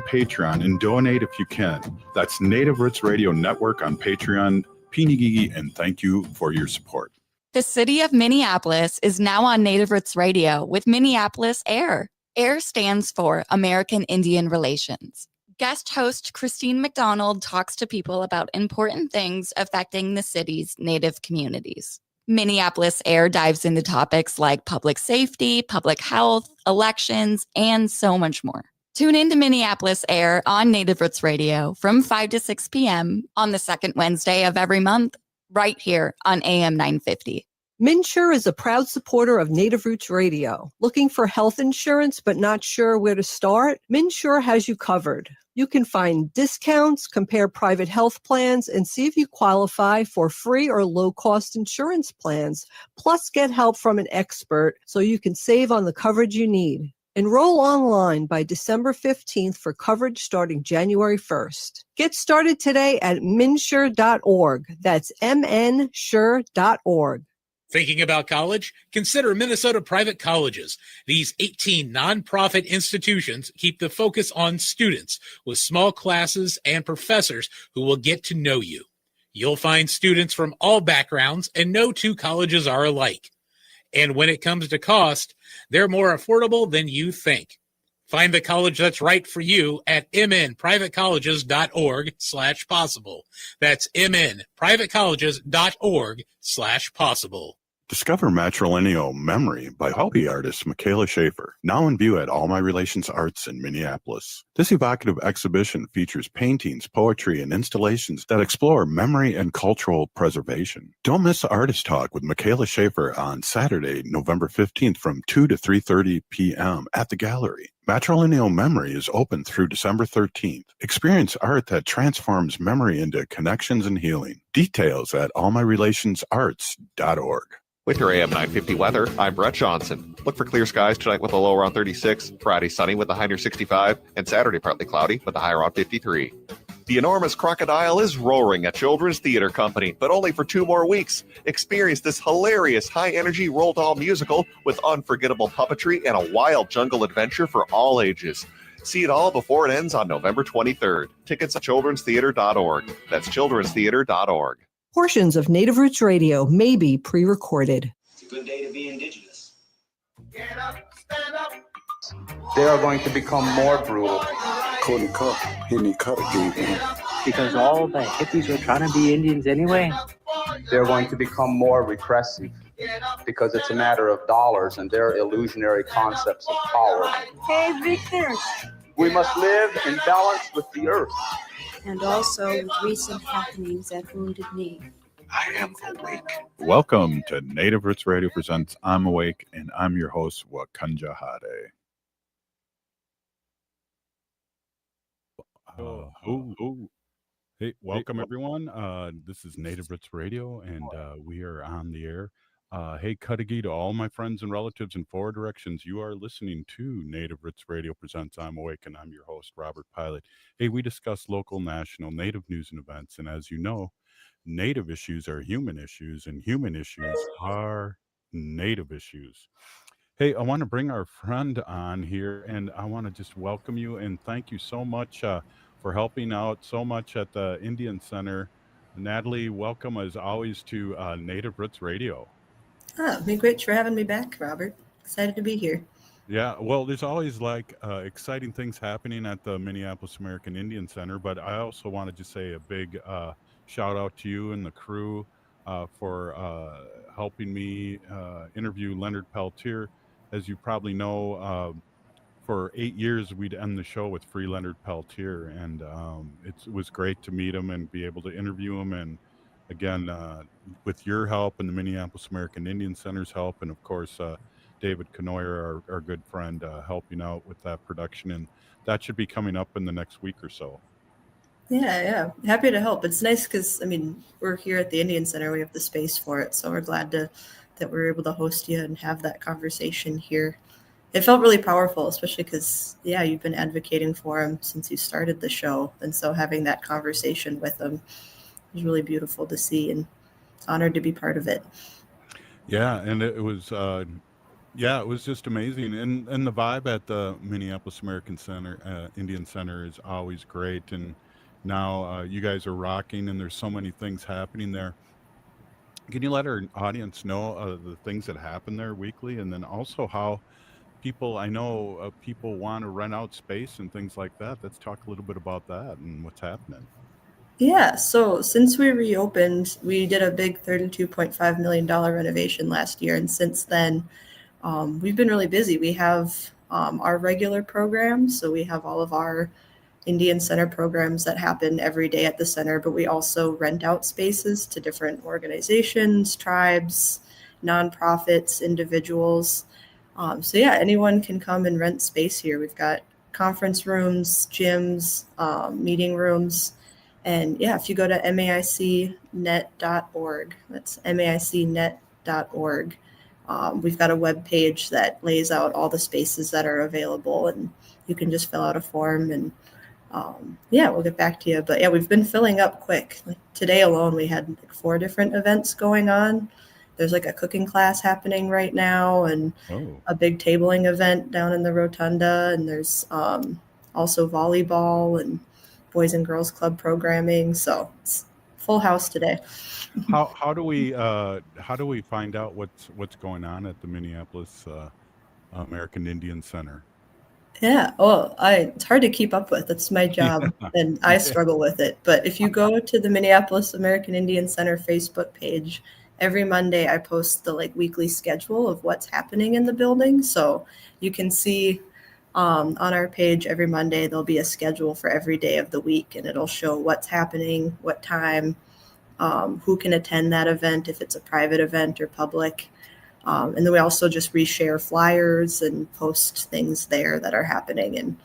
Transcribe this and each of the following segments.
Patreon and donate if you can. That's Native Roots Radio Network on Patreon. Pinigigi, and thank you for your support. The city of Minneapolis is now on Native Roots Radio with Minneapolis AIR. AIR stands for American Indian Relations. Guest host Christine McDonald talks to people about important things affecting the city's Native communities. Minneapolis AIR dives into topics like public safety, public health, elections, and so much more. Tune in to Minneapolis AIR on Native Roots Radio from 5 to 6 p.m. on the second Wednesday of every month, right here on AM 950. MNsure is a proud supporter of Native Roots Radio. Looking for health insurance but not sure where to start? MNsure has you covered. You can find discounts, compare private health plans, and see if you qualify for free or low-cost insurance plans. Plus, get help from an expert so you can save on the coverage you need. Enroll online by December 15th for coverage starting January 1st. Get started today at mnsure.org. That's mnsure.org. Thinking about college? Consider Minnesota Private Colleges. These 18 nonprofit institutions keep the focus on students with small classes and professors who will get to know you. You'll find students from all backgrounds, and no two colleges are alike. And when it comes to cost, they're more affordable than you think. Find the college that's right for you at mnprivatecolleges.org/possible. That's mnprivatecolleges.org/possible. Discover Matrilineal Memory by hobby artist Michaela Schaefer, now in view at All My Relations Arts in Minneapolis. This evocative exhibition features paintings, poetry, and installations that explore memory and cultural preservation. Don't miss Artist Talk with Michaela Schaefer on Saturday, November 15th from 2 to 3:30 p.m. at the gallery. Matrilineal Memory is open through December 13th. Experience art that transforms memory into connections and healing. Details at allmyrelationsarts.org. With your AM 950 weather, I'm Brett Johnson. Look for clear skies tonight with a low around 36, Friday sunny with a high near 65, and Saturday partly cloudy with a high around 53. The enormous crocodile is roaring at Children's Theater Company, but only for 2 more weeks. Experience this hilarious high-energy Roald Dahl musical with unforgettable puppetry and a wild jungle adventure for all ages. See it all before it ends on November 23rd. Tickets at childrenstheater.org. That's childrenstheater.org. Portions of Native Roots Radio may be pre-recorded. It's a good day to be indigenous. Get up, stand up. They are going to become more brutal. Because all the hippies were trying to be Indians anyway. They're going to become more repressive because it's a matter of dollars and their illusionary concepts of power. Hey, Victor. We must live in balance with the earth. And also with recent happenings at Wounded Knee. I am awake. Welcome to Native Roots Radio presents I'm Awake, and I'm your host, Wakanja Hade. Hey, welcome everyone. This is Native Roots Radio, and we are on the air. Hey, Cudahy to all my friends and relatives in 4 directions. You are listening to Native Roots Radio presents I'm Awake, and I'm your host, Robert Pilot. Hey, we discuss local, national, Native news and events, and as you know, Native issues are human issues, and human issues are Native issues. Hey, I want to bring our friend on here, and I want to just welcome you and thank you so much for helping out so much at the Indian Center. Natalie, welcome as always to Native Roots Radio. Big rich for having me back, Robert. Excited to be here. Yeah, well, there's always exciting things happening at the Minneapolis American Indian Center, but I also wanted to say a big shout out to you and the crew for helping me interview Leonard Peltier. As you probably know, for 8 years, we'd end the show with Free Leonard Peltier, and it was great to meet him and be able to interview him. And again, with your help and the Minneapolis American Indian Center's help, and of course, David Kanoyer, our good friend, helping out with that production. And that should be coming up in the next week or so. Yeah. Happy to help. It's nice because, we're here at the Indian Center. We have the space for it. So we're glad that we're able to host you and have that conversation here. It felt really powerful, especially because, you've been advocating for him since you started the show. And so having that conversation with him was really beautiful to see, and honored to be part of it. Yeah, and it was Yeah, it was just amazing, and the vibe at the Minneapolis American Center, Indian Center, is always great. And now you guys are rocking, and there's so many things happening there. Can you let our audience know the things that happen there weekly, and then also how people? I know people want to rent out space and things like that. Let's talk a little bit about that and what's happening. Yeah, so since we reopened, we did a big $32.5 million renovation last year. And since then, we've been really busy. We have our regular programs. So we have all of our Indian Center programs that happen every day at the center, but we also rent out spaces to different organizations, tribes, nonprofits, individuals. So yeah, anyone can come and rent space here. We've got conference rooms, gyms, meeting rooms. And yeah, if you go to maicnet.org, that's maicnet.org, we've got a web page that lays out all the spaces that are available, and you can just fill out a form, and yeah, we'll get back to you. But yeah, we've been filling up quick. Like today alone, we had like 4 different events going on. There's like a cooking class happening right now, and a big tabling event down in the rotunda, and there's also volleyball and Boys and Girls Club programming. So it's full house today. How do we find out what's going on at the Minneapolis American Indian Center? Yeah, well, it's hard to keep up with. That's my job, and I struggle with it. But if you go to the Minneapolis American Indian Center Facebook page, every Monday I post the like weekly schedule of what's happening in the building. So you can see on our page every Monday there'll be a schedule for every day of the week, and it'll show what's happening, what time, who can attend that event if it's a private event or public. And then we also just reshare flyers and post things there that are happening, and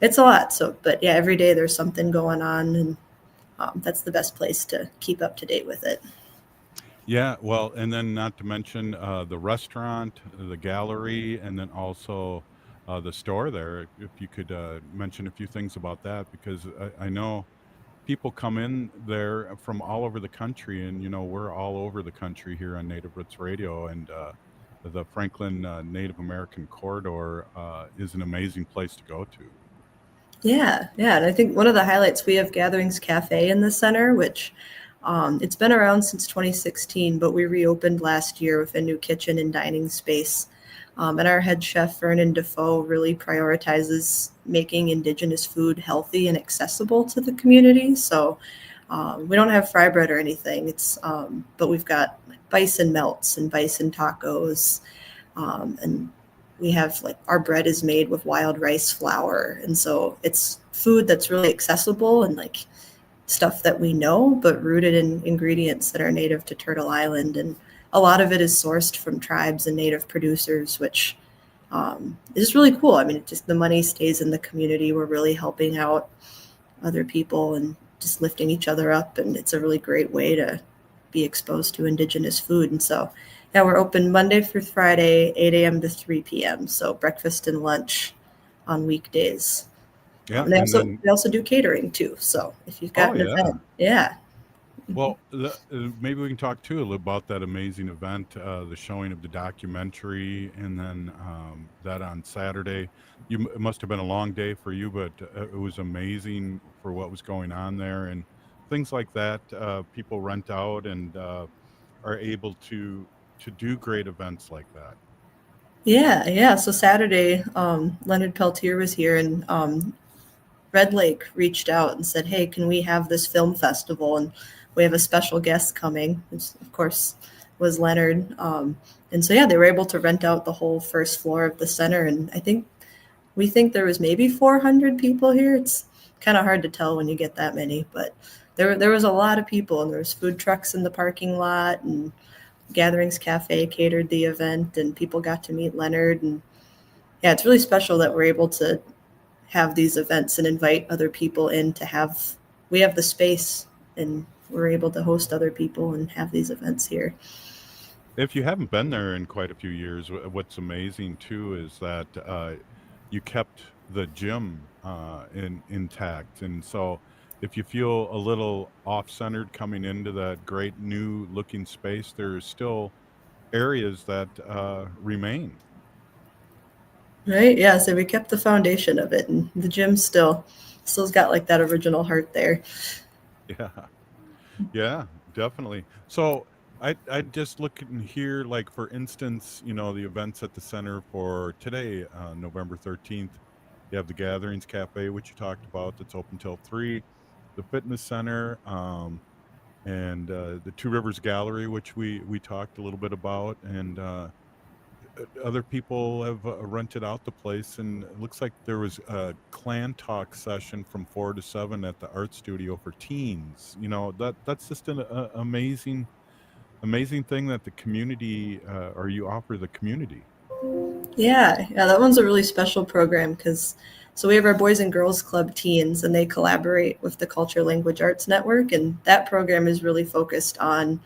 it's a lot. So, but yeah, every day there's something going on, and that's the best place to keep up to date with it. Yeah, well, and then not to mention the restaurant, the gallery, and then also the store there. If you could mention a few things about that, because I know people come in there from all over the country, and we're all over the country here on Native Roots Radio, and the Franklin Native American Corridor is an amazing place to go to. Yeah, and I think one of the highlights, we have Gatherings Cafe in the center, which it's been around since 2016, but we reopened last year with a new kitchen and dining space. And our head chef, Vernon Defoe, really prioritizes making Indigenous food healthy and accessible to the community. So we don't have fry bread or anything. But we've got bison melts and bison tacos. And we have our bread is made with wild rice flour. And so it's food that's really accessible and stuff that we know, but rooted in ingredients that are native to Turtle Island. And a lot of it is sourced from tribes and native producers, which is really cool. I mean, the money stays in the community. We're really helping out other people and just lifting each other up. And it's a really great way to be exposed to Indigenous food. And so, yeah, we're open Monday through Friday, 8 a.m. to 3 p.m. So breakfast and lunch on weekdays. Yeah, they also do catering too. So if you've got an event, yeah. Well, maybe we can talk too a little about that amazing event, the showing of the documentary, and then that on Saturday. It must have been a long day for you, but it was amazing for what was going on there and things like that. People rent out and are able to do great events like that. Yeah. So Saturday, Leonard Peltier was here, and Red Lake reached out and said, "Hey, can we have this film festival?" And we have a special guest coming, which of course was Leonard. And so, yeah, they were able to rent out the whole first floor of the center. And we think there was maybe 400 people here. It's kind of hard to tell when you get that many, but there was a lot of people, and there was food trucks in the parking lot, and Gatherings Cafe catered the event, and people got to meet Leonard. And yeah, it's really special that we're able to have these events and invite other people in we have the space, and we're able to host other people and have these events here. If you haven't been there in quite a few years, what's amazing too is that you kept the gym intact. And so if you feel a little off-centered coming into that great new looking space, there's still areas that remain. Right? Yeah. So we kept the foundation of it, and the gym still's got like that original heart there. Yeah. Yeah, definitely. So I just look in here, like for instance, the events at the center for today, November 13th. You have the Gatherings Cafe, which you talked about, that's open till 3, the fitness center, and the Two Rivers Gallery, which we talked a little bit about, and other people have rented out the place, and it looks like there was a clan talk session from 4 to 7 at the art studio for teens. That's just an amazing thing that the community or you offer the community. Yeah, that one's a really special program because we have our Boys and Girls Club teens, and they collaborate with the Culture Language Arts Network, and that program is really focused on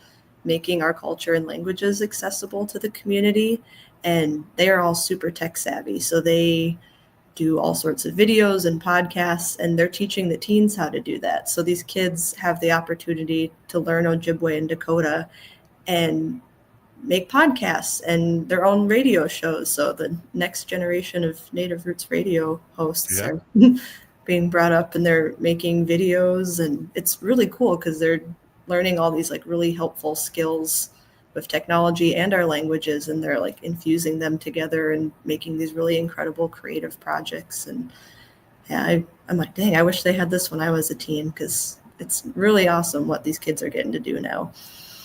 making our culture and languages accessible to the community. And they are all super tech savvy, so they do all sorts of videos and podcasts, and they're teaching the teens how to do that. So these kids have the opportunity to learn Ojibwe and Dakota and make podcasts and their own radio shows. So the next generation of Native Roots radio hosts are being brought up, and they're making videos, and it's really cool because they're learning all these like really helpful skills with technology and our languages, and they're like infusing them together and making these really incredible creative projects. And yeah, I'm like, dang, I wish they had this when I was a teen, because it's really awesome what these kids are getting to do now.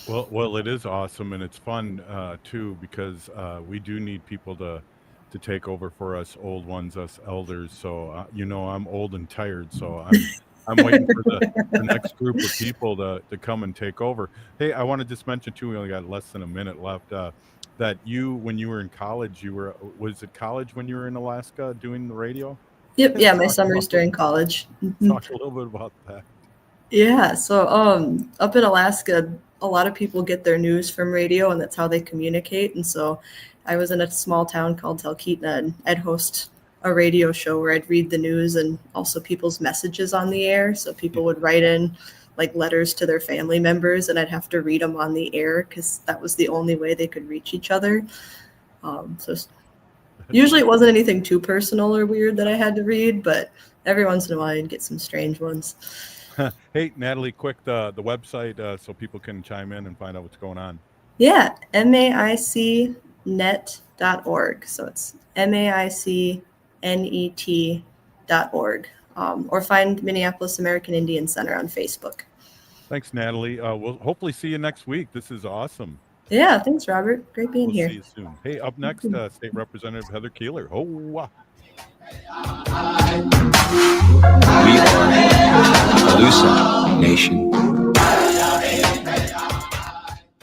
Well, it is awesome, and it's fun too, because we do need people to take over for us old ones, us elders. So I'm old and tired, so I'm waiting for the next group of people to come and take over. Hey, I want to just mention too, we only got less than a minute left, that when you were in college, was it college when you were in Alaska doing the radio? Yep. Yeah, my summers during college. Talk a little bit about that. Yeah, so up in Alaska, a lot of people get their news from radio, and that's how they communicate. And so I was in a small town called Talkeetna, and I'd host a radio show where I'd read the news and also people's messages on the air. So people would write in like letters to their family members, and I'd have to read them on the air because that was the only way they could reach each other. So usually it wasn't anything too personal or weird that I had to read, but every once in a while I'd get some strange ones. Hey, Natalie, quick, the website so people can chime in and find out what's going on. Yeah, MAICnet.org. So it's MAICnet.org. Or find Minneapolis American Indian Center on Facebook. Thanks, Natalie. We'll hopefully see you next week. This is awesome. Yeah, thanks, Robert. Great being We'll here. see you soon. Hey, up next, State Representative Heather Keeler. Oh, wow. We are Calusa Nation.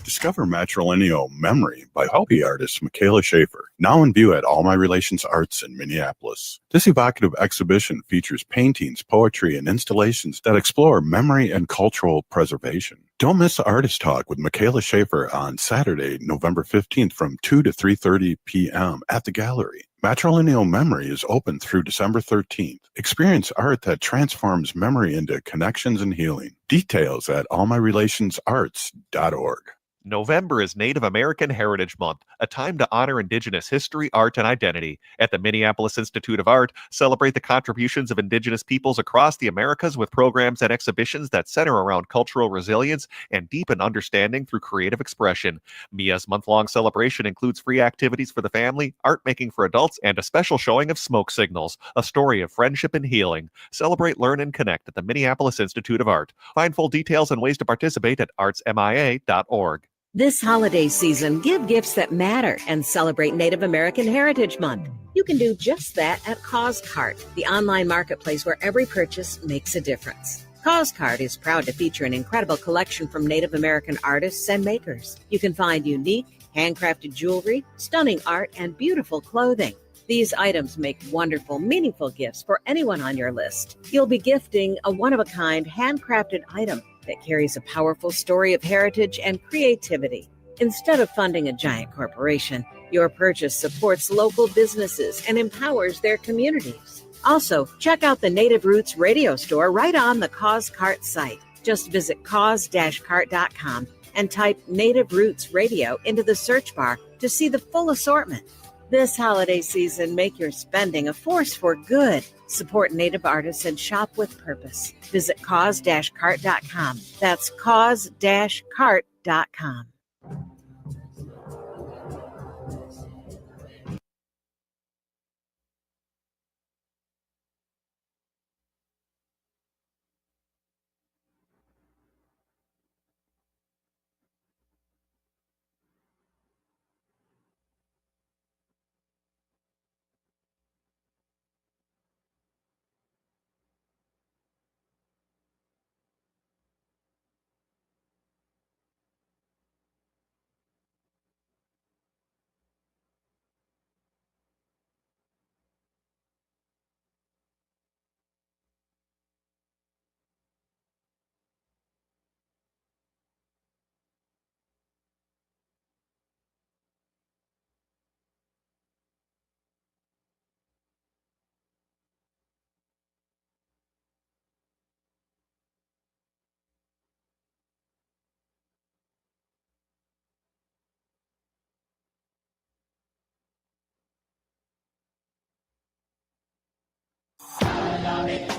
Discover Matrilineal Memory by Hopi artist Michaela Schaefer, now in view at All My Relations Arts in Minneapolis. This evocative exhibition features paintings, poetry, and installations that explore memory and cultural preservation. Don't miss the Artist Talk with Michaela Schaefer on Saturday, November 15th from 2 to 3:30 p.m. at the gallery. Matrilineal Memory is open through December 13th. Experience art that transforms memory into connections and healing. Details at allmyrelationsarts.org. November is Native American Heritage Month, a time to honor Indigenous history, art, and identity. At the Minneapolis Institute of Art, celebrate the contributions of Indigenous peoples across the Americas with programs and exhibitions that center around cultural resilience and deepen understanding through creative expression. MIA's month-long celebration includes free activities for the family, art making for adults, and a special showing of Smoke Signals, a story of friendship and healing. Celebrate, learn, and connect at the Minneapolis Institute of Art. Find full details and ways to participate at artsmia.org. This holiday season, give gifts that matter and celebrate Native American Heritage Month. You can do just that at CauseCart, the online marketplace where every purchase makes a difference. CauseCart is proud to feature an incredible collection from Native American artists and makers. You can find unique, handcrafted jewelry, stunning art, and beautiful clothing. These items make wonderful, meaningful gifts for anyone on your list. You'll be gifting a one-of-a-kind, handcrafted item that carries a powerful story of heritage and creativity. Instead of funding a giant corporation, your purchase supports local businesses and empowers their communities. Also, check out the Native Roots radio store right on the CauseCart site. Just visit cause-cart.com and type Native Roots Radio into the search bar to see the full assortment. This holiday season, make your spending a force for good. Support Native artists and shop with purpose. Visit cause-cart.com. That's cause-cart.com.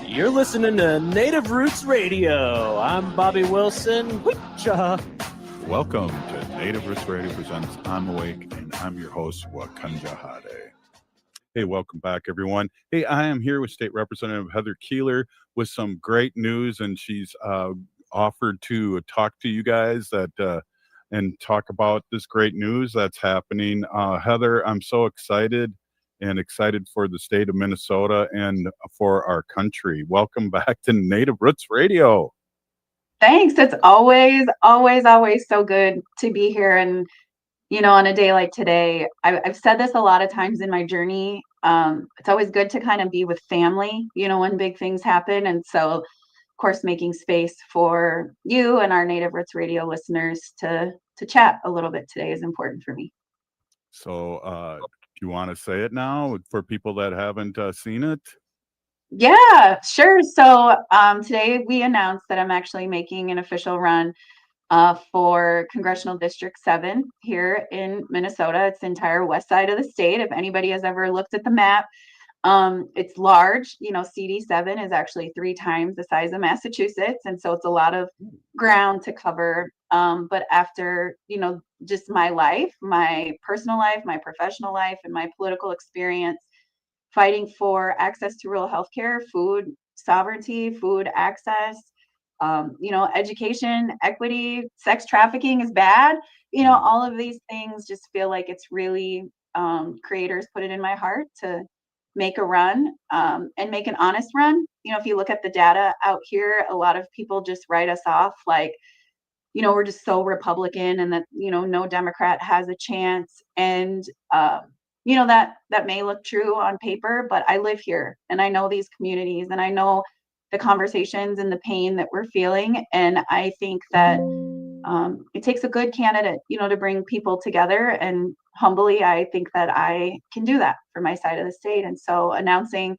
You're listening to Native Roots Radio. I'm Bobby Wilson. Witcha. Welcome to Native Roots Radio presents I'm Awake, and I'm your host, Wakanja Hade. Hey, welcome back, everyone. Hey, I am here with State Representative Heather Keeler with some great news, and she's offered to talk to you guys and talk about this great news that's happening. Heather, I'm so excited for the state of Minnesota and for our country. Welcome back to Native Roots Radio. Thanks. It's always so good to be here. And, on a day like today, I've said this a lot of times in my journey. It's always good to kind of be with family, when big things happen. And so, of course, making space for you and our Native Roots Radio listeners to chat a little bit today is important for me. So, do you want to say it now for people that haven't seen it? Yeah, sure. So today we announced that I'm actually making an official run for Congressional District 7 here in Minnesota. It's the entire west side of the state. If anybody has ever looked at the map, it's large. CD7 is actually 3 times the size of Massachusetts. And so it's a lot of ground to cover. But after, just my life, my personal life, my professional life, and my political experience, fighting for access to rural healthcare, food sovereignty, food access, education, equity, sex trafficking is bad. All of these things just feel like it's really creators put it in my heart to make a run and make an honest run. If you look at the data out here, a lot of people just write us off like, we're just so Republican and that, no Democrat has a chance. And, that may look true on paper, but I live here and I know these communities and I know the conversations and the pain that we're feeling. And I think that it takes a good candidate, to bring people together. And humbly, I think that I can do that for my side of the state. And so announcing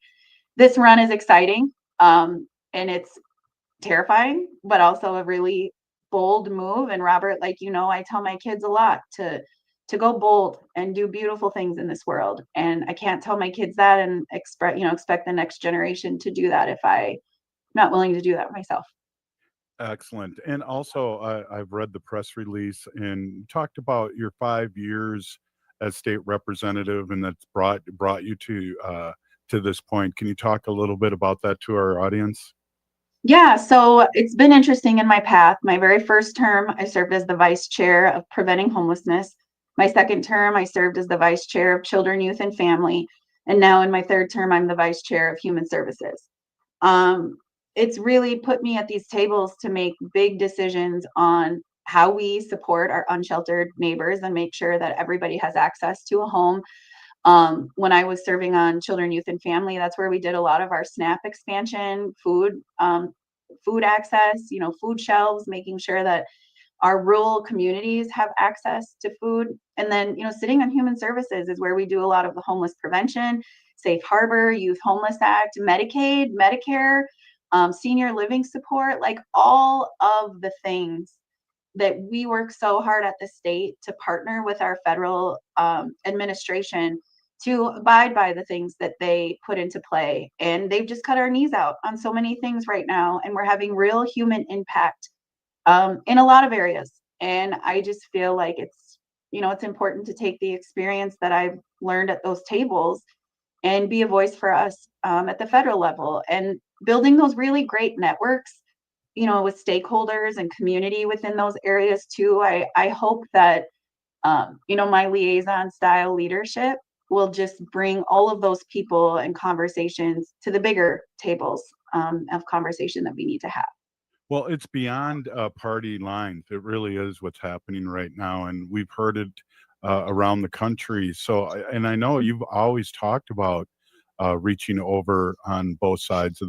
this run is exciting and it's terrifying, but also a really bold move. And Robert, I tell my kids a lot to go bold and do beautiful things in this world. And I can't tell my kids that and expect the next generation to do that if I'm not willing to do that myself. Excellent. And also, I've read the press release and talked about your 5 years as state representative, and that's brought you to this point. Can you talk a little bit about that to our audience? Yeah, so it's been interesting in my path. My very first term, I served as the vice chair of preventing homelessness. My second term, I served as the vice chair of children, youth, and family. And now in my third term, I'm the vice chair of human services. It's really put me at these tables to make big decisions on how we support our unsheltered neighbors and make sure that everybody has access to a home. When I was serving on children, youth, and family, that's where we did a lot of our SNAP expansion, food access, food shelves, making sure that our rural communities have access to food. And then, sitting on human services is where we do a lot of the homeless prevention, Safe Harbor, Youth Homeless Act, Medicaid, Medicare, senior living support, like all of the things that we work so hard at the state to partner with our federal administration to abide by the things that they put into play. And they've just cut our knees out on so many things right now. And we're having real human impact in a lot of areas. And I just feel like it's, it's important to take the experience that I've learned at those tables and be a voice for us at the federal level, and building those really great networks, with stakeholders and community within those areas too. I hope that, my liaison style leadership will just bring all of those people and conversations to the bigger tables of conversation that we need to have. Well, it's beyond party lines. It really is what's happening right now, and we've heard it around the country. So, and I know you've always talked about reaching over on both sides of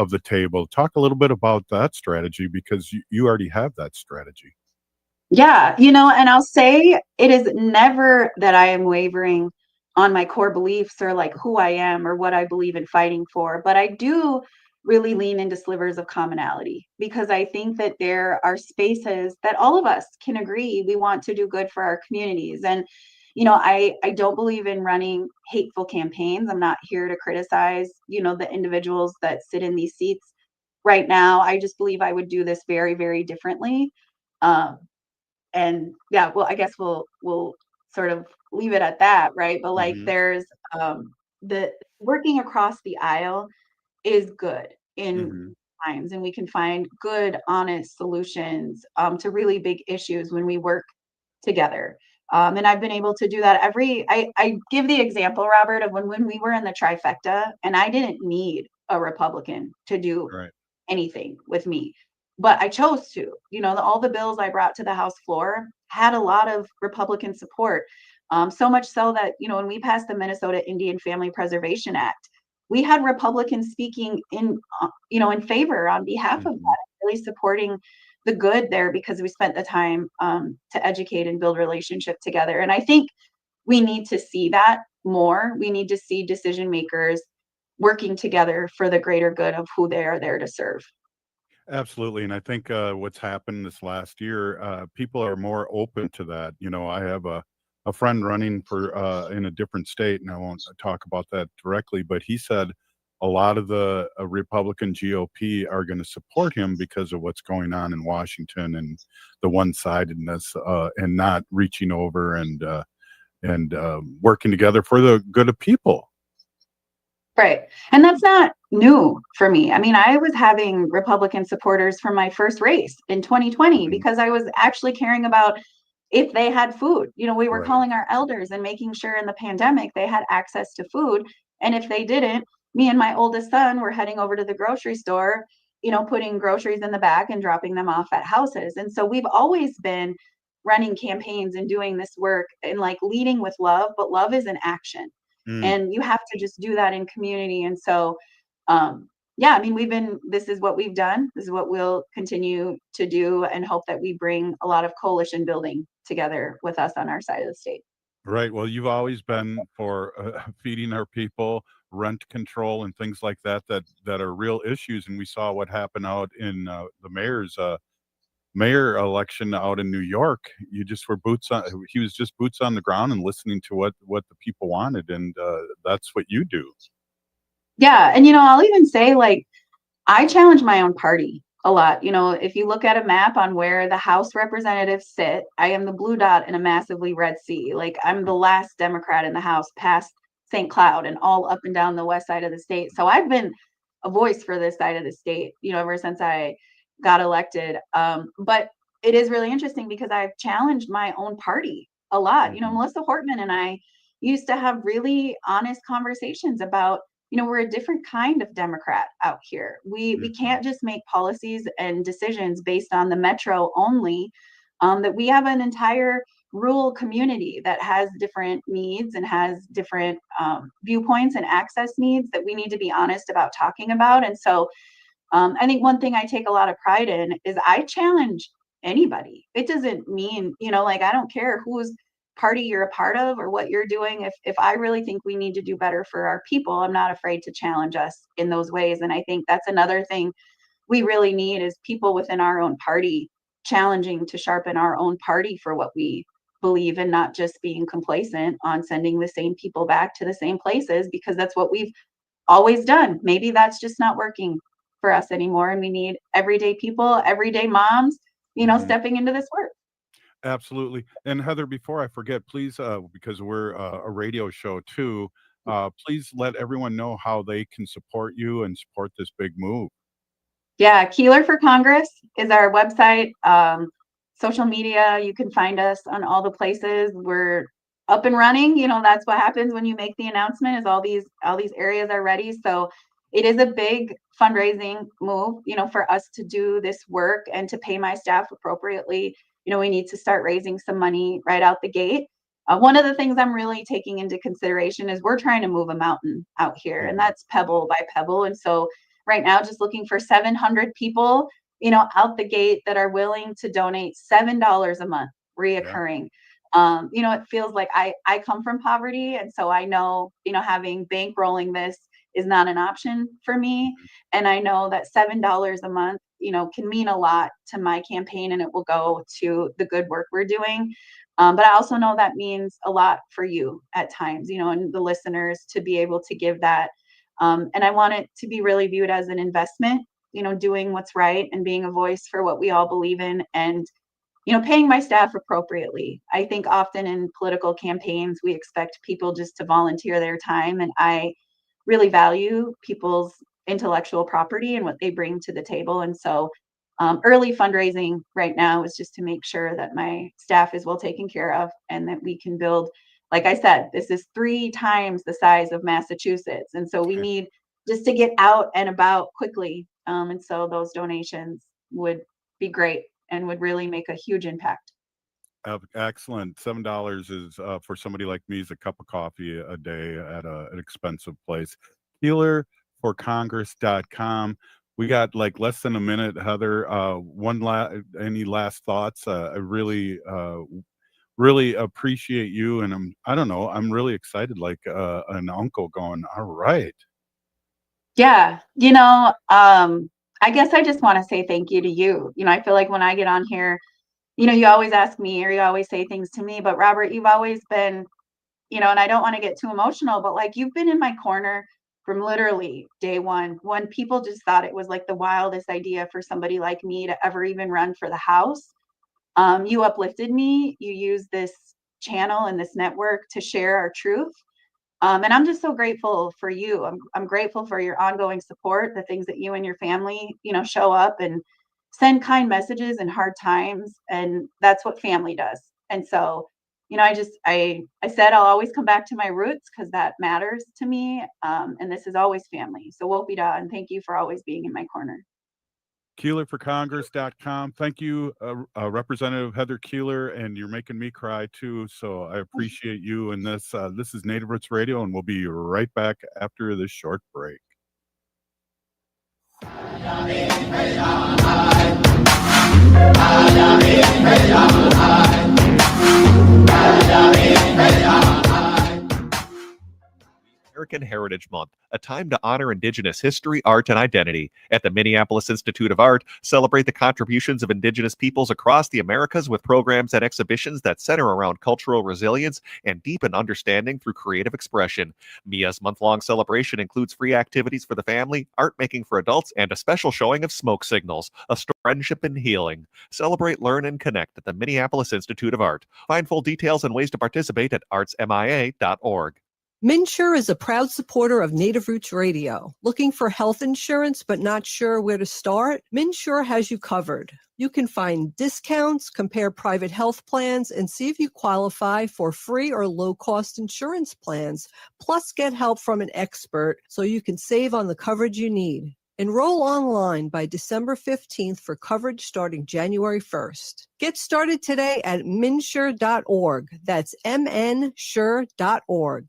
the table. Talk a little bit about that strategy, because you already have that strategy. Yeah, and I'll say it is never that I am wavering on my core beliefs or like who I am or what I believe in fighting for, but I do really lean into slivers of commonality, because I think that there are spaces that all of us can agree we want to do good for our communities. And I don't believe in running hateful campaigns. I'm not here to criticize, the individuals that sit in these seats right now. I just believe I would do this very, very differently. And yeah, well, I guess we'll sort of leave it at that, right? But like, there's the working across the aisle is good in times, and we can find good, honest solutions to really big issues when we work together. And I've been able to do that I give the example, Robert, of when we were in the trifecta, and I didn't need a Republican to do anything with me, but I chose to. All the bills I brought to the House floor had a lot of Republican support. So much so that, when we passed the Minnesota Indian Family Preservation Act, we had Republicans speaking in favor on behalf of that, really supporting the good there, because we spent the time to educate and build relationship together. And I think we need to see that more. We need to see decision makers working together for the greater good of who they are there to serve. Absolutely. And I think what's happened this last year, people are more open to that. I have a friend running for in a different state, and I won't talk about that directly, but he said a lot of the Republican GOP are going to support him because of what's going on in Washington and the one-sidedness and not reaching over and working together for the good of people. Right. And that's not new for me. I mean, I was having Republican supporters for my first race in 2020 because I was actually caring about if they had food. We were calling our elders and making sure in the pandemic they had access to food. And if they didn't, me and my oldest son were heading over to the grocery store, putting groceries in the bag and dropping them off at houses. And so we've always been running campaigns and doing this work and like leading with love, but love is an action. And you have to just do that in community. And so, yeah, I mean, this is what we've done. This is what we'll continue to do, and hope that we bring a lot of coalition building together with us on our side of the state. Right. Well, you've always been for feeding our people, rent control, and things like that are real issues. And we saw what happened out in the mayor election out in New York. You just were he was just boots on the ground and listening to what the people wanted. And that's what you do. Yeah. And, I'll even say, like, I challenge my own party a lot. If you look at a map on where the House representatives sit, I am the blue dot in a massively red sea. Like, I'm the last Democrat in the House past St. Cloud and all up and down the west side of the state. So I've been a voice for this side of the state, ever since I got elected. But it is really interesting because I've challenged my own party a lot. Melissa Hortman and I used to have really honest conversations about, we're a different kind of Democrat out here. We can't just make policies and decisions based on the metro only, that we have an entire rural community that has different needs and has different viewpoints and access needs that we need to be honest about talking about. And so I think one thing I take a lot of pride in is I challenge anybody. It doesn't mean, like, I don't care whose party you're a part of or what you're doing. If I really think we need to do better for our people, I'm not afraid to challenge us in those ways. And I think that's another thing we really need is people within our own party challenging to sharpen our own party for what we believe in not just being complacent on sending the same people back to the same places, because that's what we've always done. Maybe that's just not working for us anymore. And we need everyday people, everyday moms, stepping into this work. Absolutely. And Heather, before I forget, please, because we're a radio show too, please let everyone know how they can support you and support this big move. Yeah, Keeler for Congress is our website. Social media, you can find us on all the places. We're up and running. That's what happens when you make the announcement, is all these areas are ready. So it is a big fundraising move, for us to do this work and to pay my staff appropriately. We need to start raising some money right out the gate. One of the things I'm really taking into consideration is we're trying to move a mountain out here, and that's pebble by pebble. And so right now, just looking for 700 people, out the gate that are willing to donate $7 a month, reoccurring. Yeah. It feels like I come from poverty. And so I know, having bankrolling this is not an option for me. And I know that $7 a month, can mean a lot to my campaign, and it will go to the good work we're doing. But I also know that means a lot for you at times, and the listeners to be able to give that. And I want it to be really viewed as an investment, doing what's right and being a voice for what we all believe in, and, paying my staff appropriately. I think often in political campaigns, we expect people just to volunteer their time. And I really value people's intellectual property and what they bring to the table. And so early fundraising right now is just to make sure that my staff is well taken care of, and that we can build. Like I said, this is 3 times the size of Massachusetts. And so we need just to get out and about quickly. And so those donations would be great and would really make a huge impact. Excellent. $7 is for somebody like me is a cup of coffee a day at an expensive place. KeelerForCongress.com. We got like less than a minute, Heather. Any last thoughts? I really appreciate you, and I'm really excited, like an uncle going, all right. Yeah, I guess I just want to say thank you to you. I feel like when I get on here, you always ask me, or you always say things to me, but Robert, you've always been, and I don't want to get too emotional, but like, you've been in my corner from literally day one, when people just thought it was like the wildest idea for somebody like me to ever even run for the House. You uplifted me. You used this channel and this network to share our truth. And I'm just so grateful for you. I'm grateful for your ongoing support, the things that you and your family, show up and send kind messages in hard times. And that's what family does. And so, I said I'll always come back to my roots, because that matters to me. And this is always family. So Wopida, and thank you for always being in my corner. KeelerForCongress.com. Thank you, Representative Heather Keeler, and you're making me cry too. So I appreciate you. And this is Native Roots Radio, and we'll be right back after this short break. American Heritage Month, a time to honor Indigenous history, art, and identity. At the Minneapolis Institute of Art, celebrate the contributions of Indigenous peoples across the Americas with programs and exhibitions that center around cultural resilience and deepen understanding through creative expression. MIA's month-long celebration includes free activities for the family, art making for adults, and a special showing of smoke signals, a story of friendship and healing. Celebrate, learn, and connect at the Minneapolis Institute of Art. Find full details and ways to participate at artsmia.org. MNsure is a proud supporter of Native Roots Radio. Looking for health insurance but not sure where to start? MNsure has you covered. You can find discounts, compare private health plans, and see if you qualify for free or low-cost insurance plans. Plus, get help from an expert so you can save on the coverage you need. Enroll online by December 15th for coverage starting January 1st. Get started today at mnsure.org. That's mnsure.org.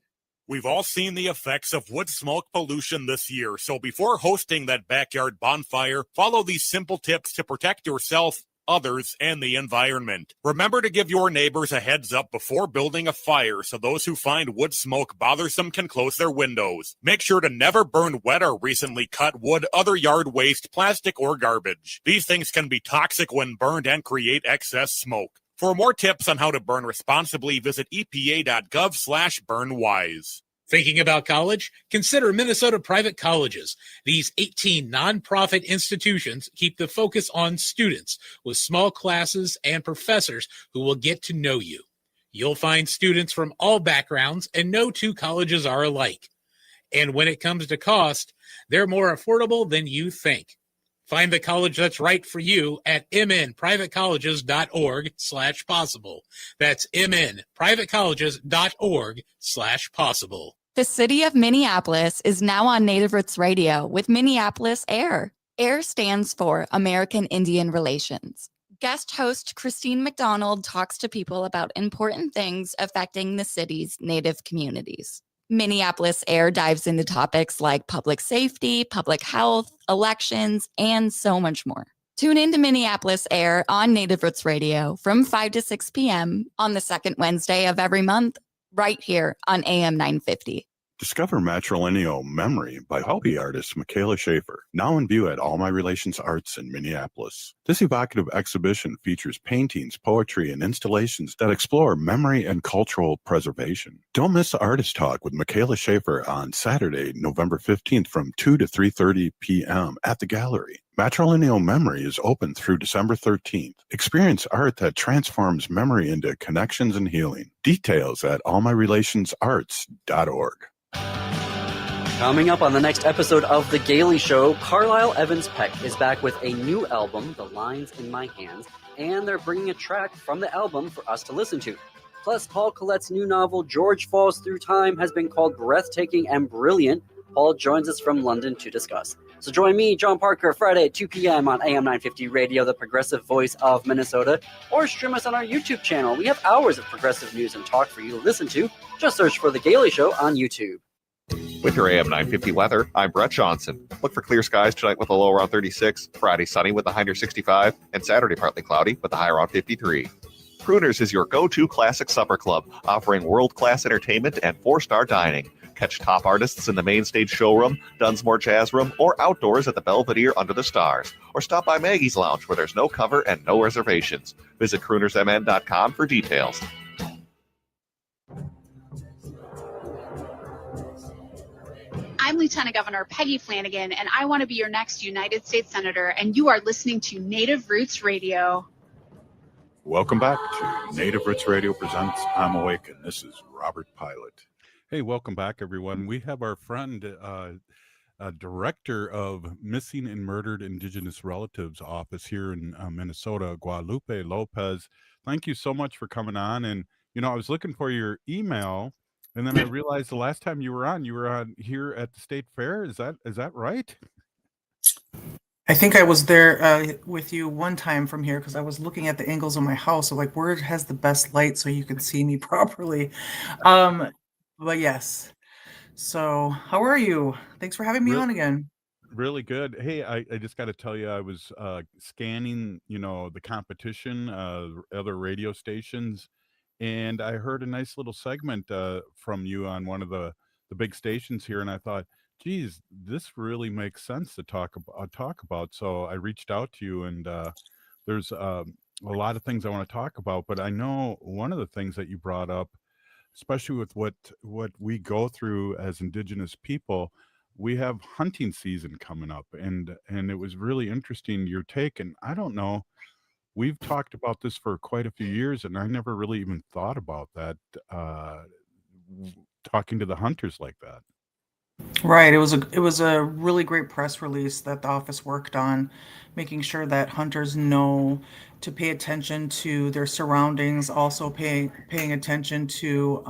We've all seen the effects of wood smoke pollution this year, so before hosting that backyard bonfire, follow these simple tips to protect yourself, others, and the environment. Remember to give your neighbors a heads up before building a fire so those who find wood smoke bothersome can close their windows. Make sure to never burn wet or recently cut wood, other yard waste, plastic, or garbage. These things can be toxic when burned and create excess smoke. For more tips on how to burn responsibly, visit epa.gov/burnwise. Thinking about college? Consider Minnesota private colleges. These 18 nonprofit institutions keep the focus on students with small classes and professors who will get to know you. You'll find students from all backgrounds, and no two colleges are alike. And when it comes to cost, they're more affordable than you think. Find the college that's right for you at mnprivatecolleges.org/possible. That's mnprivatecolleges.org/possible. The city of Minneapolis is now on Native Roots Radio with Minneapolis AIR. AIR stands for American Indian Relations. Guest host Christine McDonald talks to people about important things affecting the city's Native communities. Minneapolis AIR dives into topics like public safety, public health, elections, and so much more. Tune in to Minneapolis AIR on Native Roots Radio from 5 to 6 p.m. on the second Wednesday of every month, right here on AM 950. Discover Matrilineal Memory by hobby artist Michaela Schaefer, now in view at All My Relations Arts in Minneapolis. This evocative exhibition features paintings, poetry, and installations that explore memory and cultural preservation. Don't miss the Artist Talk with Michaela Schaefer on Saturday, November 15th from 2 to 3:30 p.m. at the gallery. Matrilineal Memory is open through December 13th. Experience art that transforms memory into connections and healing. Details at allmyrelationsarts.org. Coming up on the next episode of The Gailey Show, Carlisle Evans Peck is back with a new album, The Lines in My Hands, and they're bringing a track from the album for us to listen to. Plus, Paul Collette's new novel, George Falls Through Time, has been called breathtaking and brilliant. Paul joins us from London to discuss. So join me, John Parker, Friday at 2 p.m. on AM 950 Radio, the progressive voice of Minnesota, or stream us on our YouTube channel. We have hours of progressive news and talk for you to listen to. Just search for The Gailey Show on YouTube. With your AM 950 weather, I'm Brett Johnson. Look for clear skies tonight with a low around 36, Friday sunny with a high near 65, and Saturday partly cloudy with a high around 53. Crooners is your go-to classic supper club, offering world-class entertainment and 4-star dining. Catch top artists in the main stage showroom, Dunsmore Jazz Room, or outdoors at the Belvedere under the stars. Or stop by Maggie's Lounge where there's no cover and no reservations. Visit croonersmn.com for details. I'm Lieutenant Governor Peggy Flanagan, and I want to be your next United States Senator, and you are listening to Native Roots Radio. Welcome back to Native Roots Radio presents I'm Awake, and this is Robert Pilot. Hey, welcome back, everyone. We have our friend, Director of Missing and Murdered Indigenous Relatives Office here in Minnesota, Guadalupe Lopez. Thank you so much for coming on. And, you know, I was looking for your email, and then I realized the last time you were on here at the State Fair. Is that right? I think I was there with you one time from here because I was looking at the angles of my house. So like, where has the best light so you can see me properly? But yes. So how are you? Thanks for having me on again. Really good. Hey, I just got to tell you, I was scanning, the competition, other radio stations, and I heard a nice little segment from you on one of the big stations here, and I thought, geez, this really makes sense to talk about. So I reached out to you, and there's a lot of things I want to talk about, but I know one of the things that you brought up, especially with what we go through as Indigenous people, we have hunting season coming up, and it was really interesting, your take. And I don't know, we've talked about this for quite a few years, and I never really even thought about that, talking to the hunters like that. Right. It was a really great press release that the office worked on, making sure that hunters know to pay attention to their surroundings, also paying attention to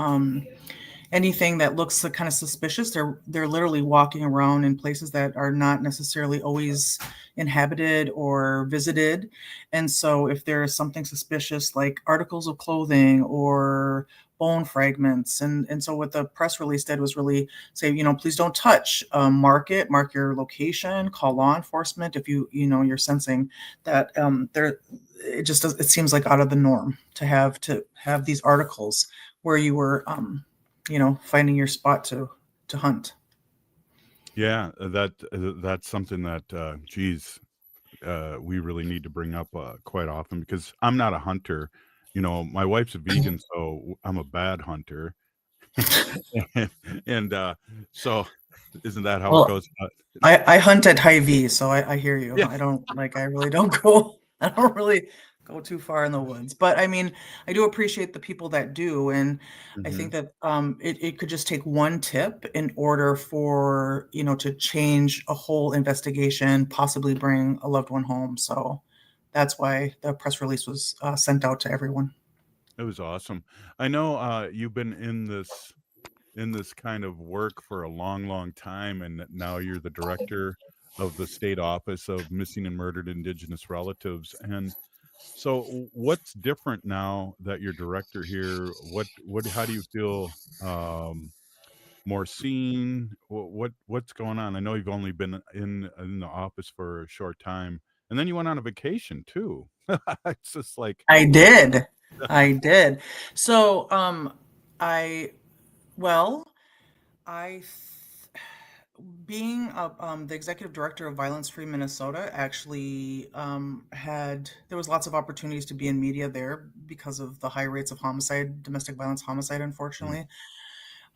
anything that looks kind of suspicious. They're literally walking around in places that are not necessarily always inhabited or visited. And so if there is something suspicious like articles of clothing or bone fragments, and so what the press release did was really say, please don't touch, mark your location, call law enforcement if you're sensing that it seems like out of the norm to have these articles where you were finding your spot to hunt. Yeah, that's something that we really need to bring up quite often, because I'm not a hunter, my wife's a vegan, so I'm a bad hunter. and so isn't that how it goes? I hunt at Hy-Vee, so I hear you. Yeah. I really don't go. I don't really go too far in the woods, but I mean, I do appreciate the people that do, and I think that it could just take one tip in order for to change a whole investigation, possibly bring a loved one home. So that's why the press release was sent out to everyone. It was awesome. I know you've been in this kind of work for a long, long time, and now you're the director of the State Office of Missing and Murdered Indigenous Relatives. And so, what's different now that you're director here? How do you feel more seen? What's going on? I know you've only been in the office for a short time, and then you went on a vacation too. It's just like I did. I did. So, I well, I being the executive director of Violence Free Minnesota actually there was lots of opportunities to be in media there because of the high rates of homicide, domestic violence homicide, unfortunately.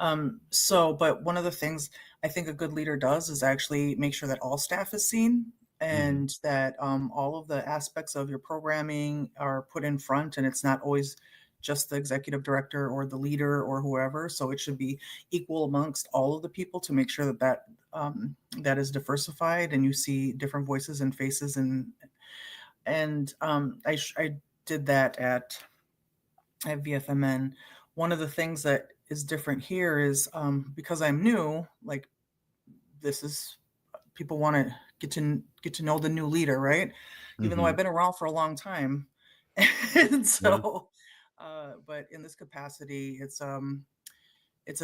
But one of the things I think a good leader does is actually make sure that all staff is seen and that all of the aspects of your programming are put in front, and it's not always just the executive director or the leader or whoever. So it should be equal amongst all of the people to make sure that is diversified and you see different voices and faces. I did that at VFMN. One of the things that is different here is because I'm new, like this is people want to get to know the new leader, right? Even though I've been around for a long time. And so but in this capacity, it's an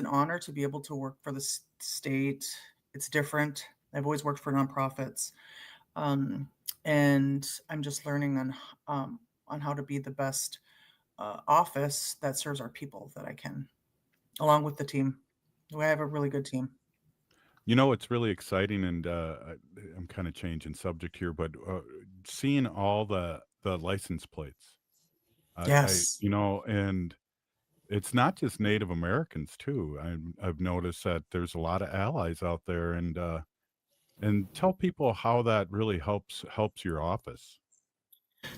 honor to be able to work for the state. It's different. I've always worked for nonprofits, and I'm just learning on how to be the best office that serves our people that I can, along with the team. We have a really good team. It's really exciting, and I'm kind of changing subject here, but seeing all the license plates. Yes. And it's not just Native Americans too. I've noticed that there's a lot of allies out there, and tell people how that really helps your office.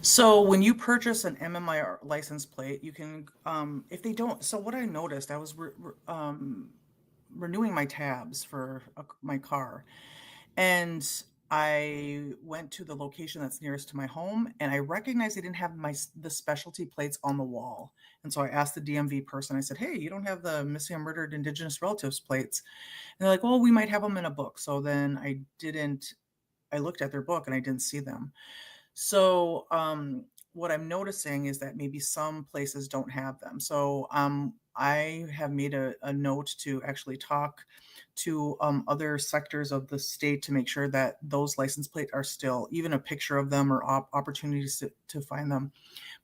So when you purchase an MMIR license plate, you can, if they don't. So what I noticed, I was renewing my tabs for my car, and I went to the location that's nearest to my home, and I recognized they didn't have the specialty plates on the wall. And so I asked the DMV person, I said, "Hey, you don't have the missing and murdered Indigenous relatives plates?" And they're like, "Well, we might have them in a book." So then I looked at their book and I didn't see them. So what I'm noticing is that maybe some places don't have them. So I have made a note to actually talk to other sectors of the state to make sure that those license plates are still, even a picture of them or opportunities to find them.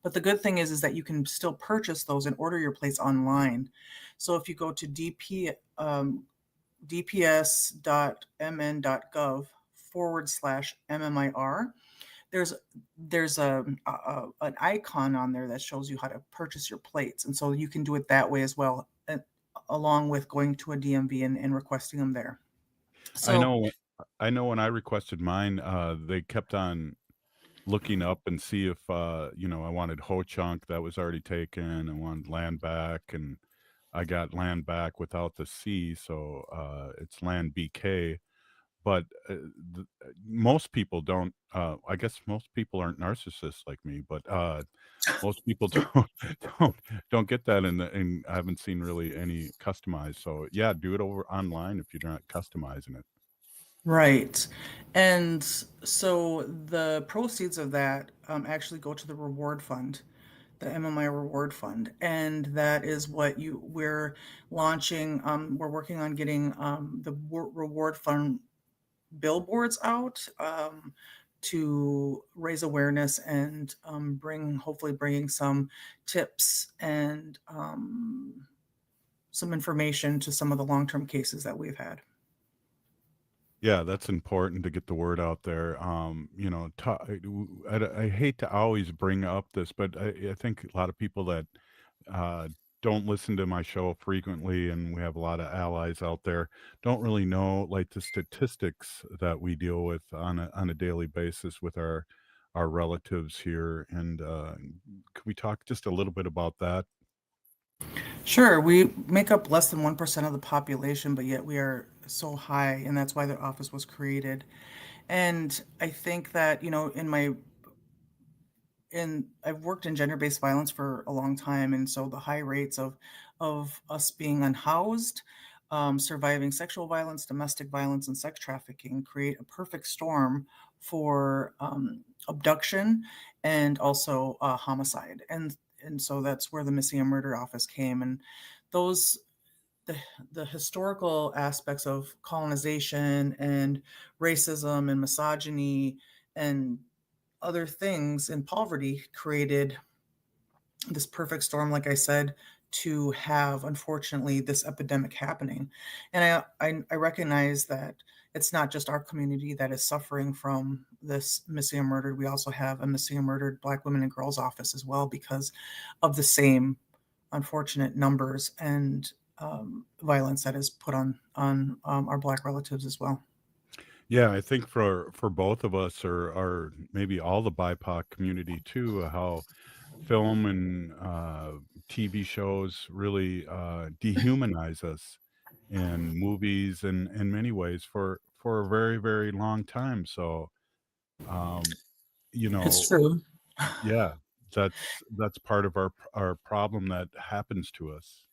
But the good thing is that you can still purchase those and order your plates online. So if you go to dps.mn.gov/MMIR, there's an icon on there that shows you how to purchase your plates. And so you can do it that way as well, along with going to a DMV and requesting them there. So I know when I requested mine, they kept on looking up and see if I wanted Ho Chunk that was already taken. I wanted land back, and I got land back without the C, so it's land BK. But most people don't. I guess most people aren't narcissists like me, but most people don't get that, and I haven't seen really any customized. So yeah, do it over online if you're not customizing it. Right. And so the proceeds of that actually go to the reward fund, the MMI reward fund. And that is what we're launching. We're working on getting the reward fund billboards out to raise awareness and hopefully bringing some tips and some information to some of the long-term cases that we've had. Yeah, that's important to get the word out there. I hate to always bring up this, but I think a lot of people that uh, don't listen to my show frequently, and we have a lot of allies out there, don't really know like the statistics that we deal with on a daily basis with our relatives here. And can we talk just a little bit about that? Sure, we make up less than 1% of the population, but yet we are so high, and that's why the office was created. And I think that, I've worked in gender-based violence for a long time, and so the high rates of us being unhoused, surviving sexual violence, domestic violence, and sex trafficking create a perfect storm for abduction and also homicide. And so that's where the missing and murdered office came. And those the historical aspects of colonization and racism and misogyny and other things in poverty created this perfect storm, like I said, to have, unfortunately, this epidemic happening. And I recognize that it's not just our community that is suffering from this missing and murdered. We also have a missing and murdered Black women and girls office as well because of the same unfortunate numbers and violence that is put on our Black relatives as well. Yeah, I think for both of us, or maybe all the BIPOC community too, how film and TV shows really dehumanize us in movies and in many ways for a very, very long time. So, um, you It's know, true. yeah, that's part of our problem that happens to us.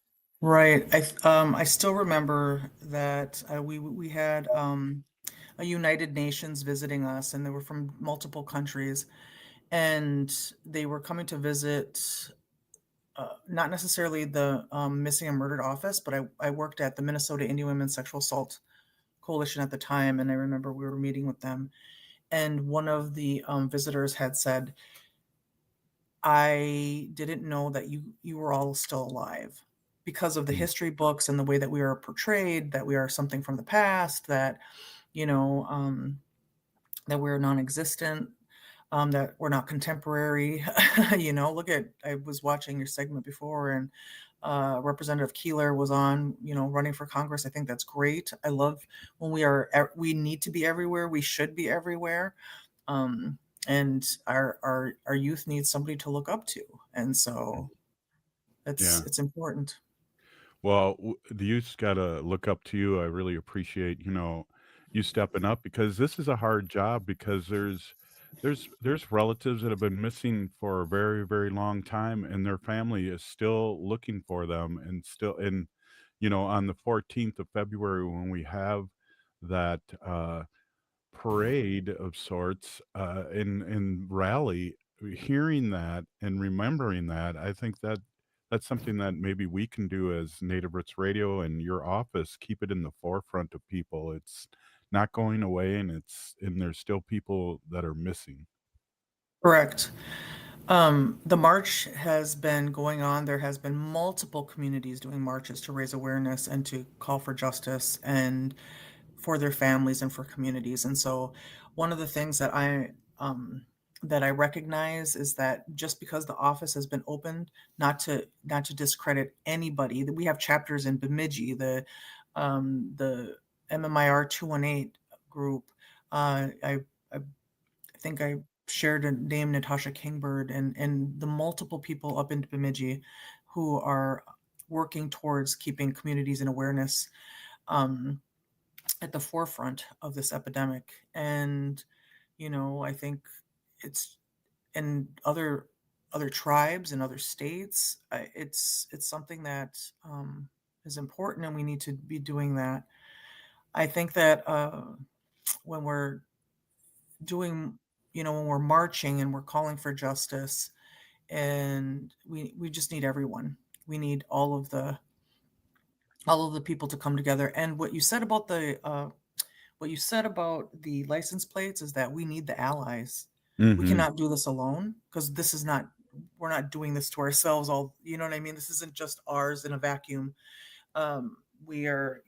Right. I still remember that we had a United Nations visiting us, and they were from multiple countries, and they were coming to visit not necessarily the missing and murdered office, but I worked at the Minnesota Indian Women's Sexual Assault Coalition at the time, and I remember we were meeting with them, and one of the visitors had said, "I didn't know that you were all still alive." Because of the Mm. history books and the way that we are portrayed, that we are something from the past, that, you know, that we're non-existent, that we're not contemporary. Look at, I was watching your segment before, and Representative Keeler was on, running for Congress. I think that's great. I love when we need to be everywhere. We should be everywhere. And our youth needs somebody to look up to. And so Yeah. it's important. Well, the youth's got to look up to you. I really appreciate, you stepping up because this is a hard job because there's relatives that have been missing for a very, very long time and their family is still looking for them and still on the 14th of February when we have that parade of sorts and rally, hearing that and remembering that, I think that that's something that maybe we can do as Native Roots Radio and your office, keep it in the forefront of people. It's not going away, and there's still people that are missing. Correct. The march has been going on. There has been multiple communities doing marches to raise awareness and to call for justice and for their families and for communities. And so one of the things that I recognize is that just because the office has been opened, not to discredit anybody, that we have chapters in Bemidji, the MMIR 218 group. I think I shared a name, Natasha Kingbird, and the multiple people up in Bemidji who are working towards keeping communities in awareness at the forefront of this epidemic. And, I think it's in other tribes and other states. It's something that is important, and we need to be doing that. I think that when we're doing, when we're marching and we're calling for justice, and we just need everyone. We need all of the people to come together. And what you said about the license plates is that we need the allies. We Mhm. cannot do this alone because we're not doing this to ourselves all, you know what I mean? This isn't just ours in a vacuum. We are,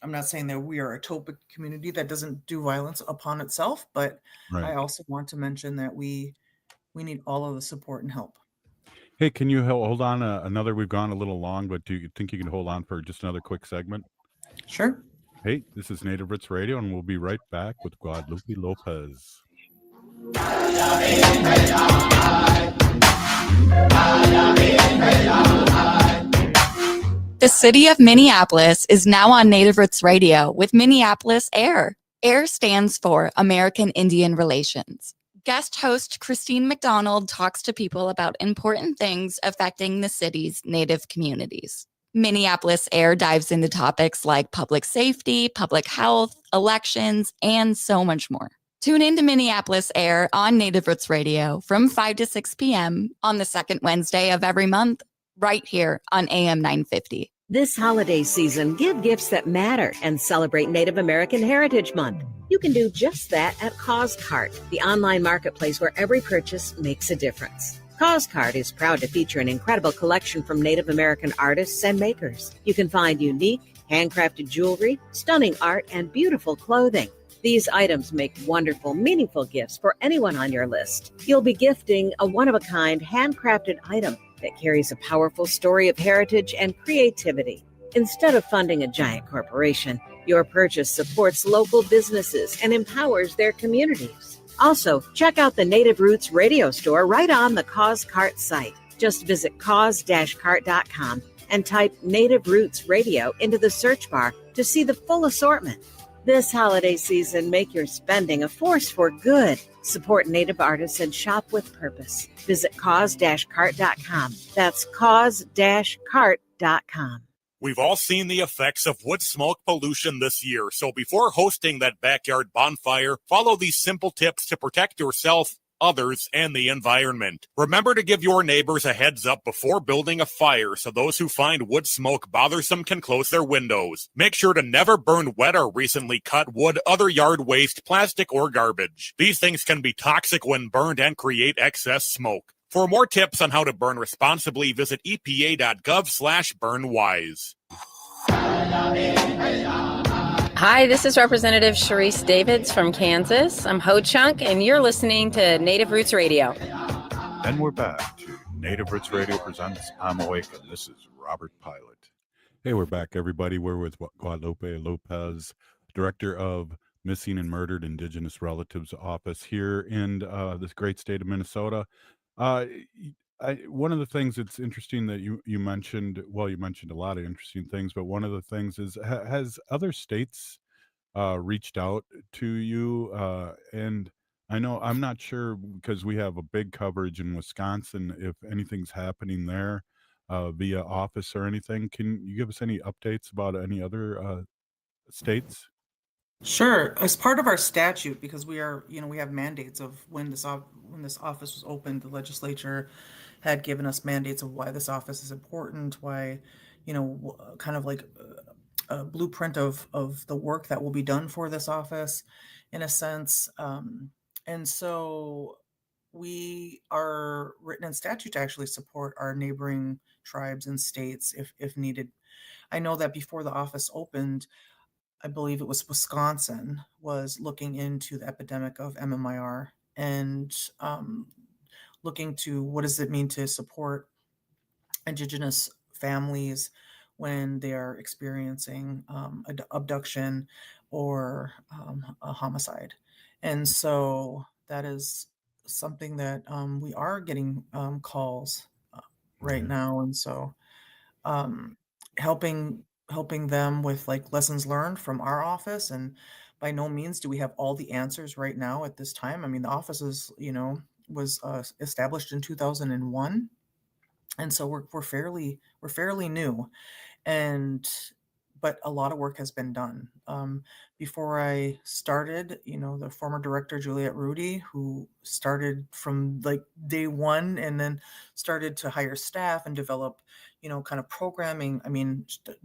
I'm not saying that we are a topic community that doesn't do violence upon itself, but I Right. also want to mention that we need all of the support and help. Hey, can you hold on another? We've gone a little long, but do you think you can hold on for just another quick segment? Sure. Hey, this is Native Roots Radio, and we'll be right back with Guadalupe Lopez. The city of Minneapolis is now on Native Roots Radio with Minneapolis AIR. AIR stands for American Indian Relations. Guest host Christine McDonald talks to people about important things affecting the city's Native communities. Minneapolis AIR dives into topics like public safety, public health, elections, and so much more. Tune into Minneapolis AIR on Native Roots Radio from 5 to 6 p.m. on the second Wednesday of every month, right here on AM 950. This holiday season, give gifts that matter and celebrate Native American Heritage Month. You can do just that at CauseCart, the online marketplace where every purchase makes a difference. CauseCart is proud to feature an incredible collection from Native American artists and makers. You can find unique, handcrafted jewelry, stunning art, and beautiful clothing. These items make wonderful, meaningful gifts for anyone on your list. You'll be gifting a one-of-a-kind, handcrafted item that carries a powerful story of heritage and creativity. Instead of funding a giant corporation, your purchase supports local businesses and empowers their communities. Also, check out the Native Roots Radio Store right on the CauseCart site. Just visit cause-cart.com and type Native Roots Radio into the search bar to see the full assortment. This holiday season, make your spending a force for good. Support Native artists and shop with purpose. Visit cause-cart.com. That's cause-cart.com. We've all seen the effects of wood smoke pollution this year, so before hosting that backyard bonfire, follow these simple tips to protect yourself, others, and the environment. Remember to give your neighbors a heads up before building a fire so those who find wood smoke bothersome can close their windows. Make sure to never burn wet or recently cut wood, other yard waste, plastic, or garbage. These things can be toxic when burned and create excess smoke. For more tips on how to burn responsibly, visit epa.gov/burnwise. Hi, this is Representative Sharice Davids from Kansas. I'm Ho Chunk, and you're listening to Native Roots Radio. And we're back to Native Roots Radio presents I'm Awake, and this is Robert Pilot. Hey, we're back, everybody. We're with Guadalupe Lopez, Director of Missing and Murdered Indigenous Relatives Office here in this great state of Minnesota. One of the things that's interesting that you mentioned, well, you mentioned a lot of interesting things, but one of the things is, has other states reached out to you? And I know, I'm not sure, because we have a big coverage in Wisconsin, if anything's happening there via office or anything. Can you give us any updates about any other states? Sure. As part of our statute, because we are, we have mandates of when this office was opened, the legislature had given us mandates of why this office is important, why, kind of like a blueprint of the work that will be done for this office, in a sense. And so we are written in statute to actually support our neighboring tribes and states if needed. I know that before the office opened, I believe it was Wisconsin, was looking into the epidemic of MMIR and looking to what does it mean to support Indigenous families when they are experiencing abduction or a homicide. And so that is something that we are getting calls right now. And so helping them with like lessons learned from our office. And by no means do we have all the answers right now at this time. I mean, the office is, was established in 2001. And so we're fairly new, but a lot of work has been done. Before I started, the former director, Juliette Rudy, who started from like day one and then started to hire staff and develop, kind of programming,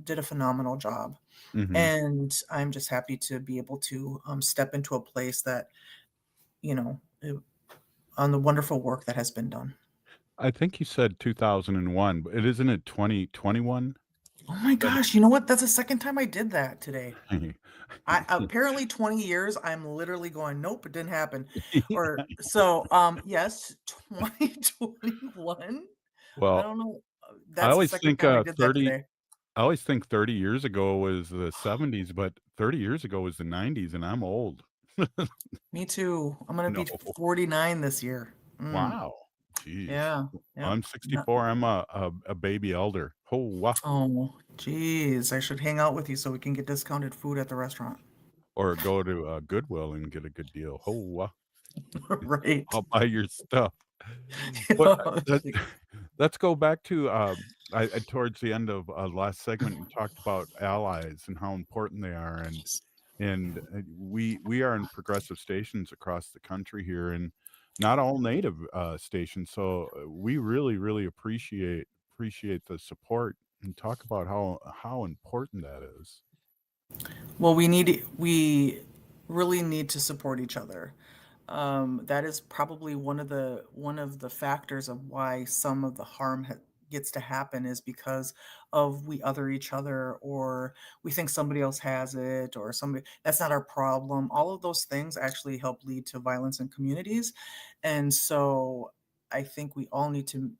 did a phenomenal job. Mhm. And I'm just happy to be able to step into a place that, on the wonderful work that has been done. I think you said 2001, but isn't it 2021? Oh my gosh, you know what? That's the second time I did that today. I apparently 20 years, I'm literally going, nope, it didn't happen. Or so yes, 2021. I Well, don't know. I That's the always second think time I did that 30. today. I always think 30 years ago was the 70s, but 30 years ago was the 90s, and I'm old. Me too. I'm gonna No. be 49 this year. Wow. Jeez. Yeah. Yep. I'm 64. I'm a baby elder. Oh, wow. Oh, geez. I should hang out with you so we can get discounted food at the restaurant. Or go to Goodwill and get a good deal. Oh, wow. Right. I'll buy your stuff. But let's go back to towards the end of last segment. You talked about allies and how important they are, and we are in progressive stations across the country here, and not all native stations. So we really appreciate the support and talk about how important that is. Well, we really need to support each other. That is probably one of the factors of why some of the harm gets to happen is because of we other each other, or we think somebody else has it, or somebody that's not our problem. All of those things actually help lead to violence in communities, and so I think we all need to,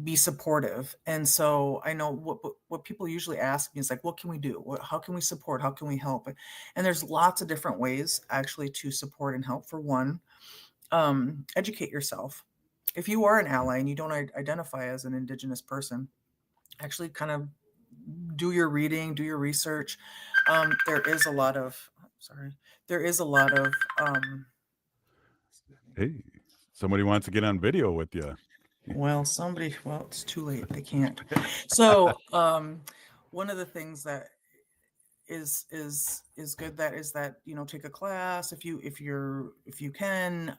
be supportive. And so I know what people usually ask me is like, what can we do? How can we support? How can we help? And there's lots of different ways actually to support and help. For one, educate yourself. If you are an ally and you don't identify as an Indigenous person, actually kind of do your reading, do your research. There is a lot of, there is a lot of, Hey, somebody wants to get on video with you. well, it's too late. They can't. So, one of the things that is good that is that, take a class if you can,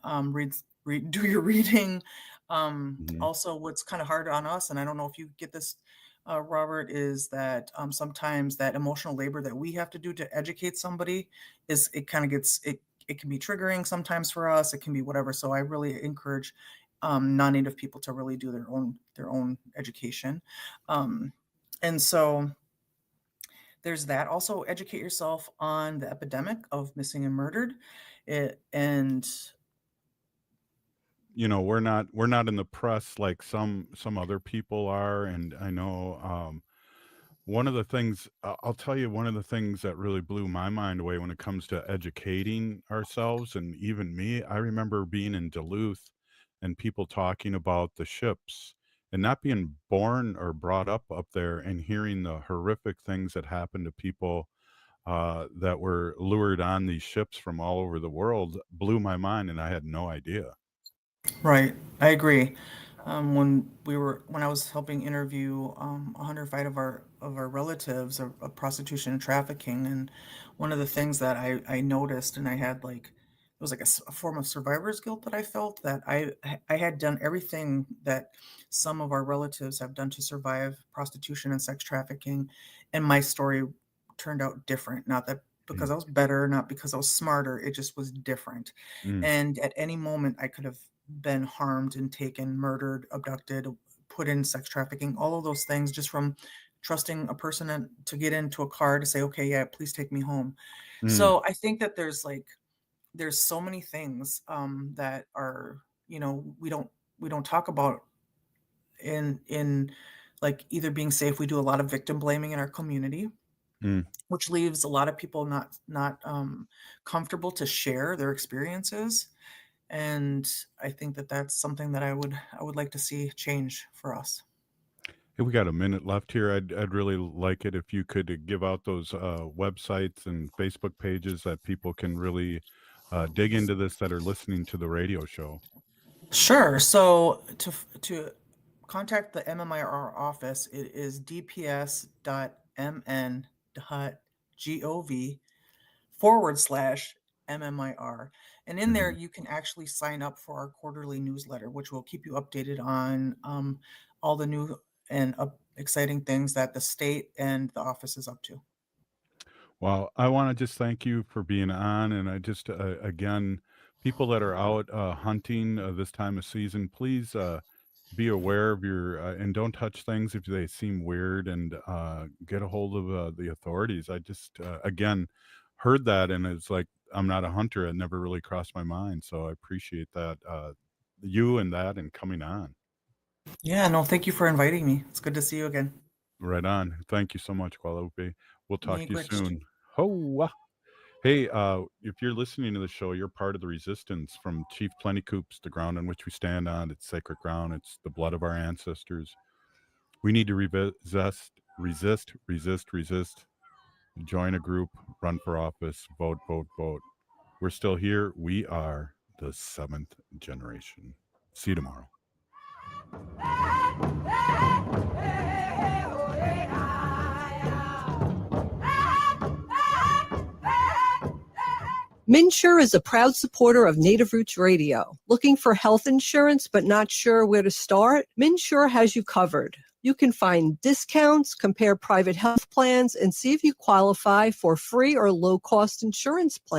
do your reading. Also, what's kind of hard on us, and I don't know if you get this, Robert, is that sometimes that emotional labor that we have to do to educate somebody it kind of gets it can be triggering sometimes for us. It can be whatever. So I really encourage non-native people to really do their own education. And so there's that. Also educate yourself on the epidemic of missing and murdered. We're not in the press like some other people are, and I know one of the things I'll tell you, one of the things that really blew my mind away when it comes to educating ourselves, and even me, I remember being in Duluth and people talking about the ships, and not being born or brought up there, and hearing the horrific things that happened to people that were lured on these ships from all over the world blew my mind, and I had no idea. Right, I agree. When I was helping interview 105 of our relatives of prostitution and trafficking, and one of the things that I noticed, and I had like it was like a form of survivor's guilt that I felt, that I had done everything that some of our relatives have done to survive prostitution and sex trafficking, and my story turned out different. Not that because I was better, not because I was smarter, it just was different. And at any moment I could have been harmed and taken, murdered, abducted, put in sex trafficking, all of those things, just from trusting a person to get into a car to say, okay, yeah, please take me home. So I think that there's so many things that are, we don't talk about in like either being safe. We do a lot of victim blaming in our community, which leaves a lot of people not comfortable to share their experiences. And I think that that's something that I would like to see change for us. Hey, we got a minute left here. I'd really like it if you could give out those websites and Facebook pages that people can really dig into this, that are listening to the radio show. Sure. So to contact the MMIR office, it is dps.mn.gov/MMIR. And in there, you can actually sign up for our quarterly newsletter, which will keep you updated on all the new and exciting things that the state and the office is up to. Well, I want to just thank you for being on. And I just, again, people that are out hunting this time of season, please be aware of your and don't touch things if they seem weird, and get a hold of the authorities. I just again heard that, and it's like, I'm not a hunter. It never really crossed my mind, so I appreciate that you and that and coming on. Yeah, no, thank you for inviting me. It's good to see you again. Right on. Thank you so much, Guadalupe. We'll talk to you Miigwech. soon. Hoa. Hey, if you're listening to the show, you're part of the resistance from Chief Plentycoup's, the ground on which we stand on. It's sacred ground. It's the blood of our ancestors. We need to resist. Join a group, run for office, vote. We're still here. We are the 7th generation. See you tomorrow. MNsure is a proud supporter of Native Roots Radio. Looking for health insurance but not sure where to start? MNsure has you covered. You can find discounts, compare private health plans, and see if you qualify for free or low-cost insurance plans.